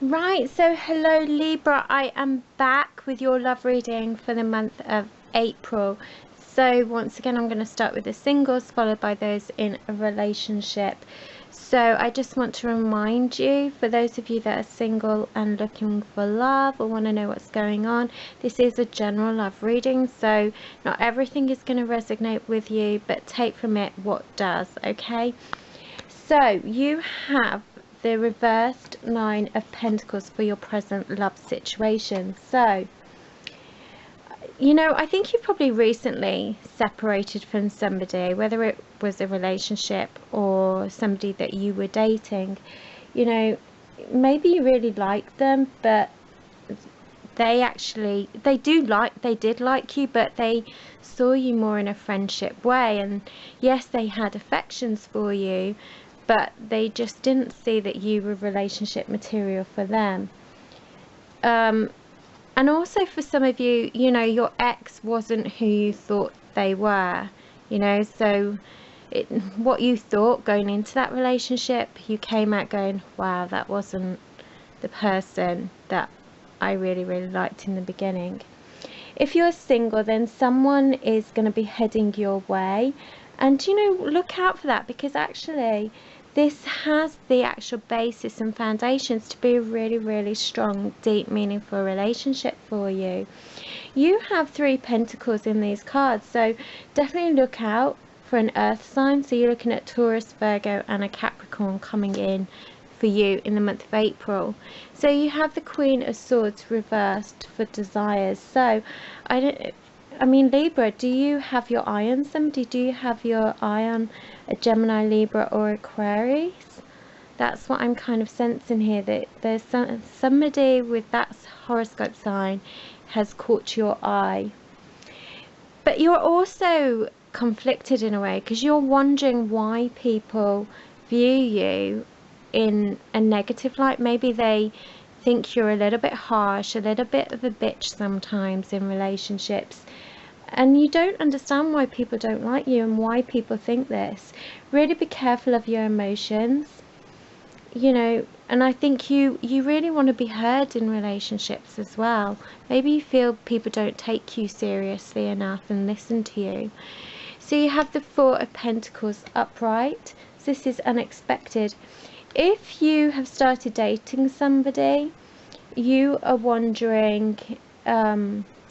Right, so hello Libra, I am back with your love reading for the month of April. So once again, I'm going to start with the singles, followed by those in a relationship. So I just want to remind you, for those of you that are single and looking for love or want to know what's going on, this is a general love reading, so not everything is going to resonate with you, but take from it what does, okay? So you have the reversed Nine of Pentacles for your present love situation. So, I think you probably recently separated from somebody, whether it was a relationship or somebody that you were dating. Maybe you really liked them, but they did like you, but they saw you more in a friendship way. And yes, they had affections for you, but they just didn't see that you were relationship material for them. And also for some of you, your ex wasn't who you thought they were, so what you thought going into that relationship, you came out going, wow, that wasn't the person that I really, really liked in the beginning. If you're single, then someone is going to be heading your way, and look out for that, because actually this has the actual basis and foundations to be a really, really strong, deep, meaningful relationship for you. You have 3 Pentacles in these cards, so definitely look out for an earth sign. So you're looking at Taurus, Virgo and a Capricorn coming in for you in the month of April. So you have the Queen of Swords reversed for desires. So I mean, Libra, do you have your eye on somebody? Do you have your eye on a Gemini, Libra or Aquarius? That's what I'm kind of sensing here, that there's somebody with that horoscope sign has caught your eye. But you're also conflicted in a way, because you're wondering why people view you in a negative light. Maybe they think you're a little bit harsh, a little bit of a bitch sometimes in relationships, and you don't understand why people don't like you and why people think this. Really be careful of your emotions, and I think you really want to be heard in relationships as well. Maybe you feel people don't take you seriously enough and listen to you. So you have the Four of Pentacles upright. So this is unexpected. If you have started dating somebody, you are wondering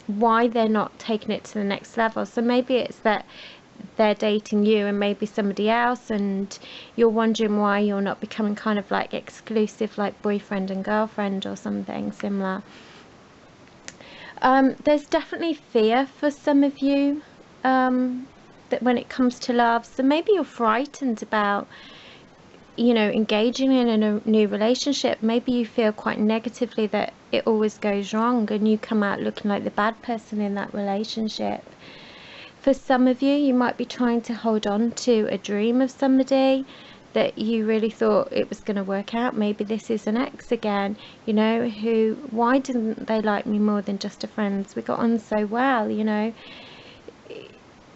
why they're not taking it to the next level. So maybe it's that they're dating you and maybe somebody else, and you're wondering why you're not becoming kind of like exclusive, like boyfriend and girlfriend or something similar. There's definitely fear for some of you that when it comes to love. So maybe you're frightened about engaging in a new relationship. Maybe you feel quite negatively that it always goes wrong and you come out looking like the bad person in that relationship. For some of you, you might be trying to hold on to a dream of somebody that you really thought it was going to work out. Maybe this is an ex again, why didn't they like me more than just a friend? We got on so well,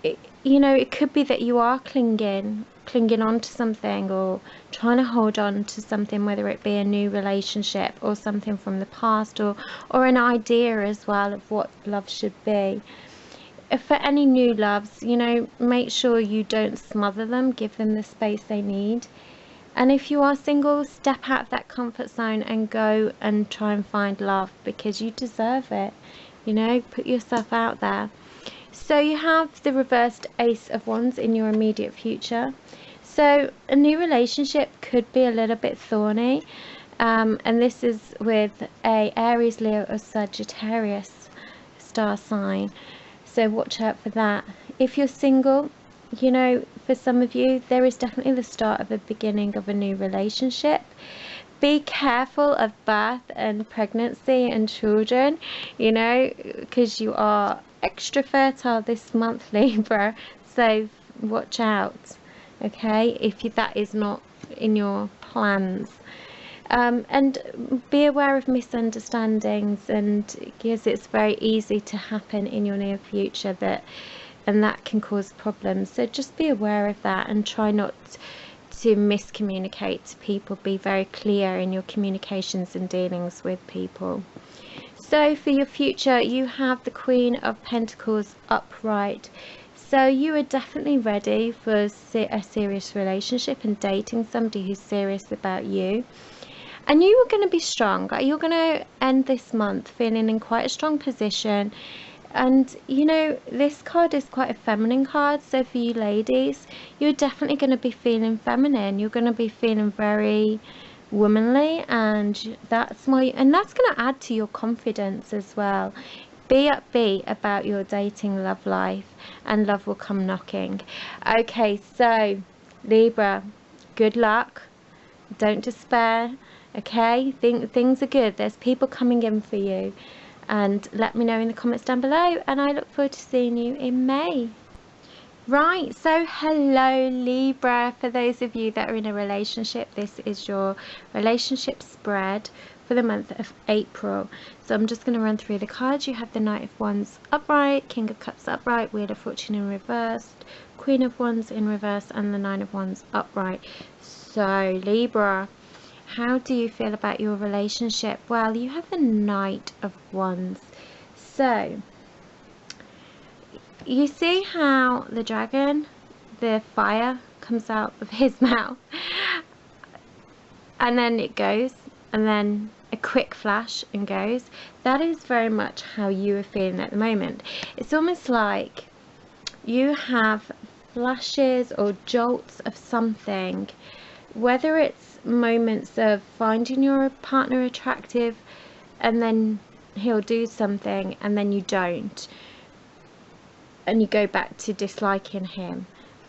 it could be that you are clinging on to something, or trying to hold on to something, whether it be a new relationship or something from the past, or an idea as well of what love should be. For any new loves, make sure you don't smother them, give them the space they need. And if you are single, step out of that comfort zone and go and try and find love, because you deserve it. Put yourself out there. So you have the reversed Ace of Wands in your immediate future. So a new relationship could be a little bit thorny, and this is with a Aries, Leo or Sagittarius star sign. So watch out for that. If you're single, for some of you, there is definitely the start of the beginning of a new relationship. Be careful of birth and pregnancy and children, because you are extra fertile this month, Libra. So watch out, okay, if that is not in your plans. And be aware of misunderstandings, and because it's very easy to happen in your near future, and that can cause problems. So just be aware of that and try not to miscommunicate to people. Be very clear in your communications and dealings with people. So for your future, you have the Queen of Pentacles upright. So you are definitely ready for a serious relationship and dating somebody who's serious about you. And you are going to be strong. You're going to end this month feeling in quite a strong position. And you know, this card is quite a feminine card. So for you ladies, you're definitely going to be feeling feminine. You're going to be feeling very womanly, and that's going to add to your confidence as well. Be upbeat about your dating love life, and love will come knocking. Okay, so Libra, good luck, don't despair. Okay, things are good. There's people coming in for you, and let me know in the comments down below, and I look forward to seeing you in May. Right, so hello Libra. For those of you that are in a relationship, this is your relationship spread for the month of April. So I'm just going to run through the cards. You have the Knight of Wands upright, King of Cups upright, Wheel of Fortune in reversed, Queen of Wands in reverse, and the Nine of Wands upright. So Libra, how do you feel about your relationship? Well, you have the Knight of Wands. So you see how the dragon, the fire comes out of his mouth, and then it goes, and then a quick flash and goes. That is very much how you are feeling at the moment. It's almost like you have flashes or jolts of something, whether it's moments of finding your partner attractive and then he'll do something and then you don't, and you go back to disliking him,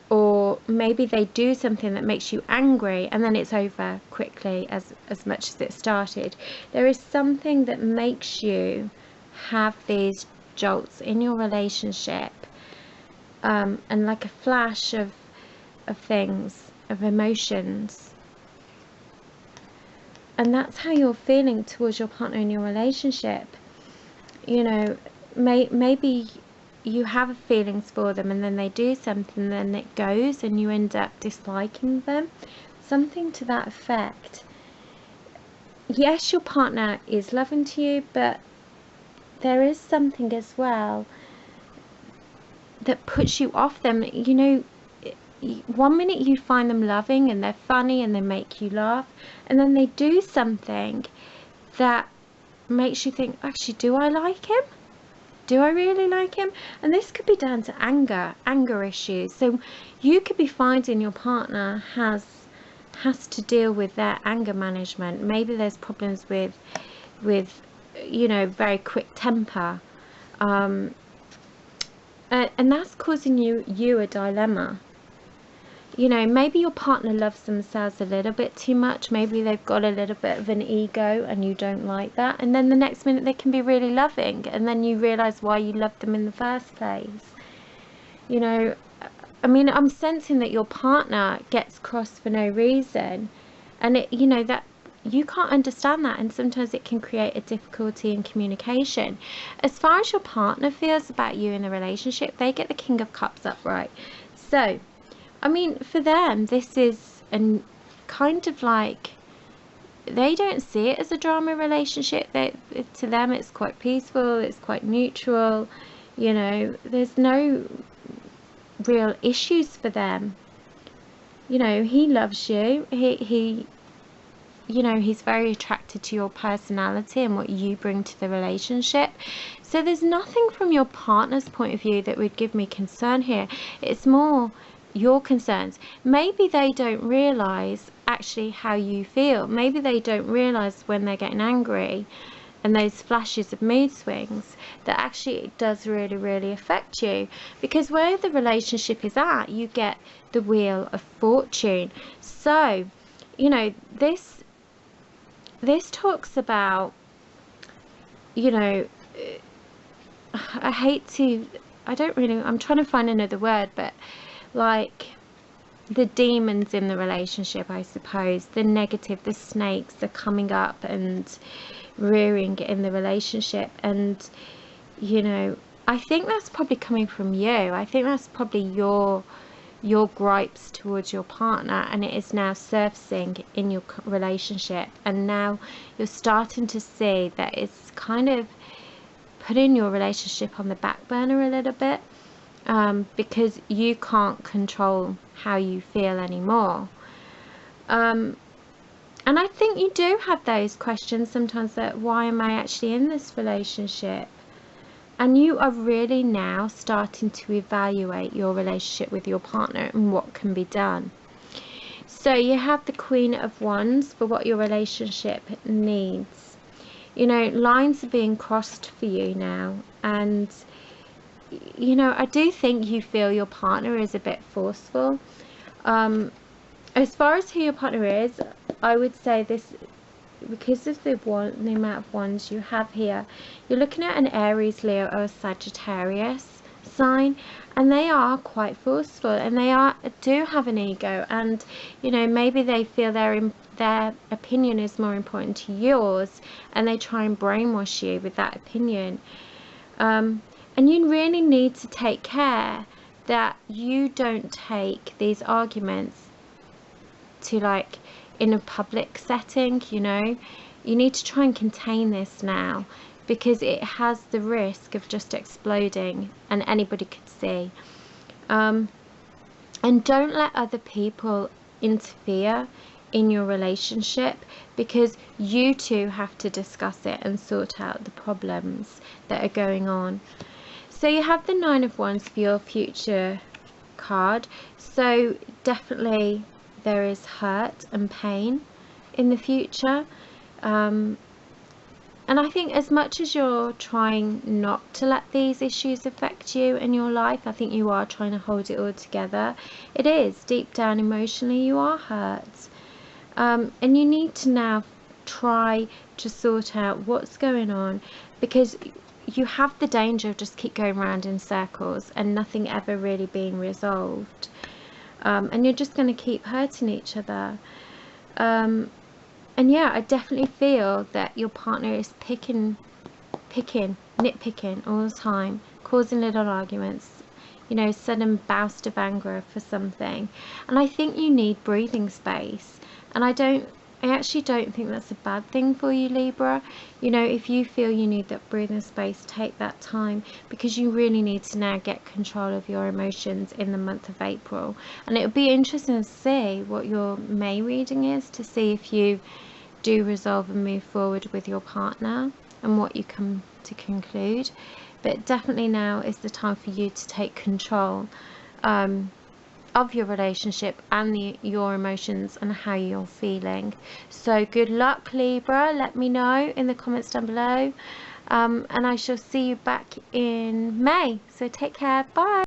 or maybe they do something that makes you angry and then it's over quickly as much as it started. There is something that makes you have these jolts in your relationship, and like a flash of things, of emotions, and that's how you're feeling towards your partner in your relationship. You know, maybe you have feelings for them and then they do something, then it goes and you end up disliking them, something to that effect. Yes, your partner is loving to you, but there is something as well that puts you off them. You know, one minute you find them loving and they're funny and they make you laugh, and then they do something that makes you think, actually, do I like him? Do I really like him? And this could be down to anger issues. So you could be finding your partner has to deal with their anger management. Maybe there's problems with you know, very quick temper, and that's causing you a dilemma. You know, maybe your partner loves themselves a little bit too much. Maybe they've got a little bit of an ego and you don't like that. And then the next minute they can be really loving. And then you realise why you loved them in the first place. You know, I mean, I'm sensing that your partner gets cross for no reason. And, it, you know, that you can't understand that. And sometimes it can create a difficulty in communication. As far as your partner feels about you in the relationship, they get the King of Cups upright. So I mean, for them, this is kind of like, they don't see it as a drama relationship. To them, it's quite peaceful, it's quite neutral. You know, there's no real issues for them. You know, he loves you. He you know, he's very attracted to your personality and what you bring to the relationship. So there's nothing from your partner's point of view that would give me concern here. It's more your concerns. Maybe they don't realize actually how you feel. Maybe they don't realize when they're getting angry and those flashes of mood swings, that actually it does really affect you. Because where the relationship is at, you get the Wheel of Fortune. So, you know, this talks about, you know, I'm trying to find another word, but like the demons in the relationship, I suppose, the negative, the snakes are coming up and rearing in the relationship. And you know, I think that's probably coming from you. I think that's probably your your gripes towards your partner, and it is now surfacing in your relationship, and now you're starting to see that it's kind of putting your relationship on the back burner a little bit, because you can't control how you feel anymore. And I think you do have those questions sometimes, that why am I actually in this relationship? And you are really now starting to evaluate your relationship with your partner and what can be done. So you have the Queen of Wands for what your relationship needs. You know, lines are being crossed for you now. And, you know, I do think you feel your partner is a bit forceful. As far as who your partner is, I would say this, because of the amount of wands you have here, you're looking at an Aries, Leo or a Sagittarius sign, and they are quite forceful, and they do have an ego, and you know, maybe they feel their opinion is more important to yours, and they try and brainwash you with that opinion. And you really need to take care that you don't take these arguments to, like, in a public setting. You know, you need to try and contain this now, because it has the risk of just exploding and anybody could see. And don't let other people interfere in your relationship, because you two have to discuss it and sort out the problems that are going on. So you have the Nine of Wands for your future card. So definitely there is hurt and pain in the future, and I think as much as you're trying not to let these issues affect you in your life, I think you are trying to hold it all together. It is deep down emotionally you are hurt, and you need to now try to sort out what's going on, because you have the danger of just keep going around in circles and nothing ever really being resolved. And you're just going to keep hurting each other. And yeah, I definitely feel that your partner is nitpicking all the time, causing little arguments, you know, sudden burst of anger for something. And I think you need breathing space. And I actually don't think that's a bad thing for you, Libra. You know, if you feel you need that breathing space, take that time, because you really need to now get control of your emotions in the month of April. And it would be interesting to see what your May reading is, to see if you do resolve and move forward with your partner and what you come to conclude. But definitely now is the time for you to take control of your relationship and your emotions and how you're feeling. So good luck, Libra. Let me know in the comments down below, and I shall see you back in May. So take care. Bye.